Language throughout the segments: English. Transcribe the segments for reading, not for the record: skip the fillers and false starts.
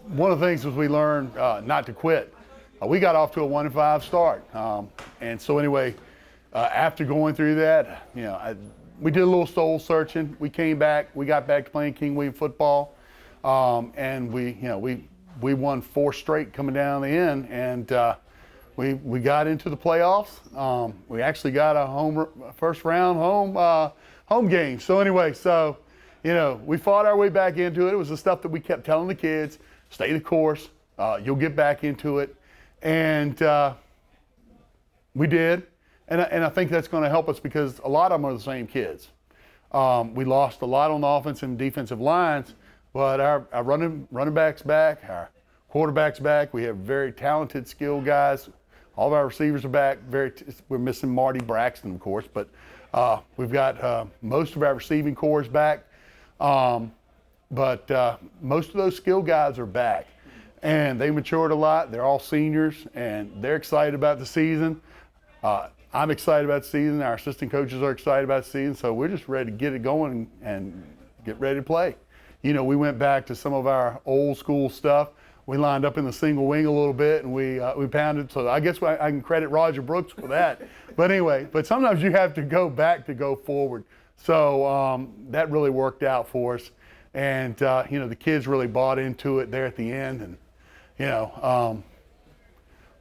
one of the things was we learned not to quit. We got off to a 1-5 start, and so anyway, after going through that, we did a little soul searching. We came back. We got back to playing King William football, and we won 4 straight coming down the end, and we got into the playoffs. We actually got a first round home game. So anyway, we fought our way back into it. It was the stuff that we kept telling the kids: stay the course. You'll get back into it, and we did. And I think that's going to help us because a lot of them are the same kids. We lost a lot on the offensive and defensive lines, but our running backs back, our quarterbacks back. We have very talented, skilled guys. All of our receivers are back. We're missing Marty Braxton, of course, but we've got most of our receiving corps back. But most of those skilled guys are back, and they matured a lot. They're all seniors, and they're excited about the season. I'm excited about the season. Our assistant coaches are excited about the season, so we're just ready to get it going and get ready to play. We went back to some of our old school stuff. We lined up in the single wing a little bit, and we pounded. So I guess I can credit Roger Brooks for that. But anyway, sometimes you have to go back to go forward. So that really worked out for us. And, the kids really bought into it there at the end. And,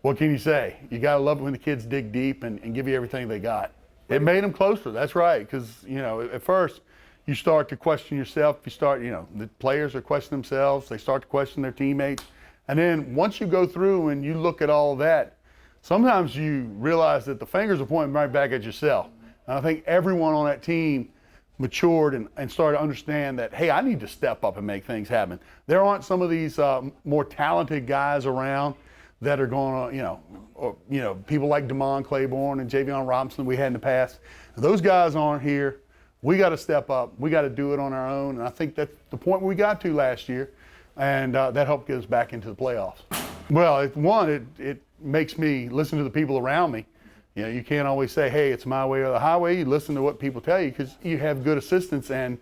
what can you say? You got to love it when the kids dig deep and give you everything they got. It made them closer. That's right. Because, at first you start to question yourself. The players are questioning themselves. They start to question their teammates. And then once you go through and you look at all of that, sometimes you realize that the fingers are pointing right back at yourself. And I think everyone on that team matured and started to understand that, hey, I need to step up and make things happen. There aren't some of these more talented guys around that are going to, people like DeMond Claiborne and Javion Robinson we had in the past. Those guys aren't here. We got to step up. We got to do it on our own. And I think that's the point we got to last year. And that helped get us back into the playoffs. Well, it makes me listen to the people around me. You can't always say, hey, it's my way or the highway. You listen to what people tell you because you have good assistants and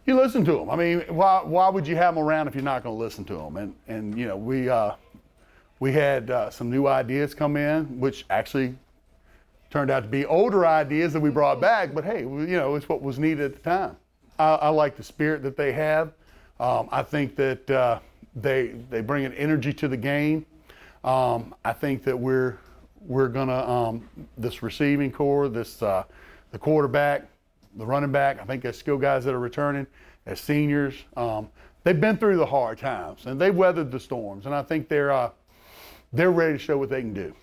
you listen to them. I mean, why would you have them around if you're not going to listen to them? And we had some new ideas come in, which actually turned out to be older ideas that we brought back. But hey, it's what was needed at the time. I like the spirit that they have. I think that they bring an energy to the game. I think that we're gonna this receiving core, the quarterback, the running back. I think there's skill guys that are returning as seniors. They've been through the hard times and they've weathered the storms, and I think they're ready to show what they can do.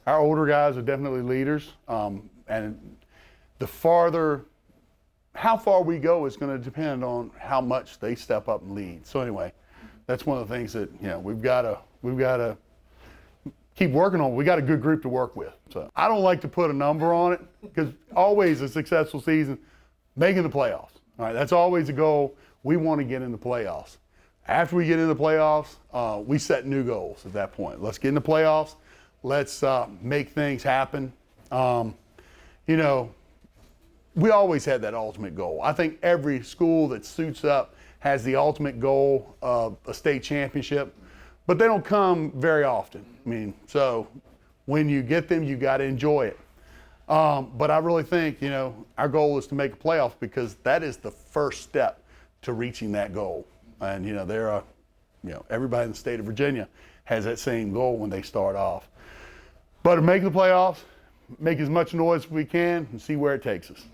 Our older guys are definitely leaders, and how far we go is going to depend on how much they step up and lead. So anyway, that's one of the things that we've got to keep working on. We got a good group to work with. So I don't like to put a number on it because always a successful season, making the playoffs. All right, that's always a goal. We want to get in the playoffs. After we get in the playoffs, we set new goals at that point. Let's get in the playoffs. Let's make things happen. We always had that ultimate goal. I think every school that suits up has the ultimate goal of a state championship, but they don't come very often. So when you get them, you got to enjoy it. But I really think, our goal is to make a playoff because that is the first step to reaching that goal. And, everybody in the state of Virginia has that same goal when they start off. But to make the playoffs, make as much noise as we can and see where it takes us.